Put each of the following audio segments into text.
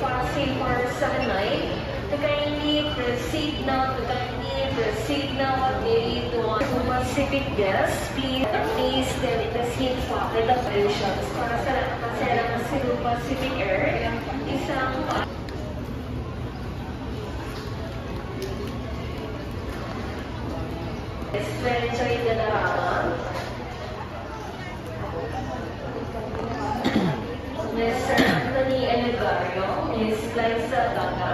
passing for 7-9. To kindly proceed now, Daily to one Pacific guests, please take the seat pocket operations para sa nakakasera ng Cebu Pacific Air. Enjoy the Narama. Mr. Anthony Elegario, Ms. Liza Gata,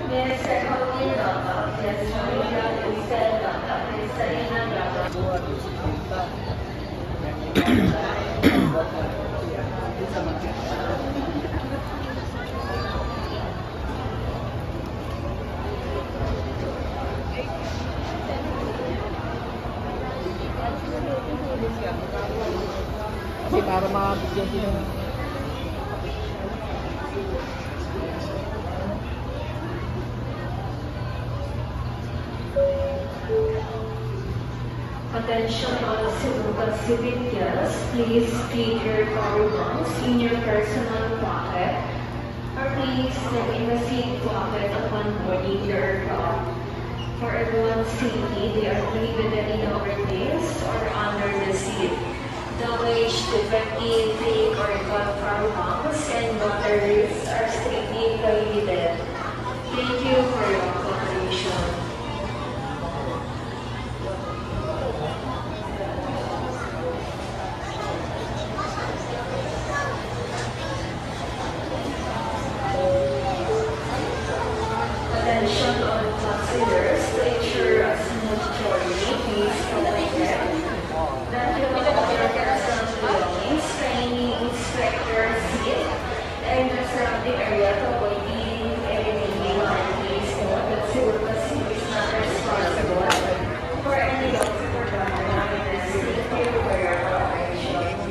Mr. Jorge Gata, Ms. Maria Isel Gata, Ms. Sarina Gata. Kasi para makabigyan sila ng attention all Cebu Pacific guests, please keep your power banks in your personal pocket or please step in the seat pocket upon boarding your aircraft. For everyone's safety, they are prohibited in overlays or under the seat. The wage defective, fake or cut power banks and batteries are strictly prohibited. Thank you for your cooperation. Attention all passengers to ensure a smooth journey. Please collect that you have all your personal belongings, kindly inspect your seat and the surrounding area to avoid leaving anything behind. Please note that Cebu Pacific is not responsible for any loss or damage. Thank you for your cooperation.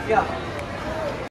yeah.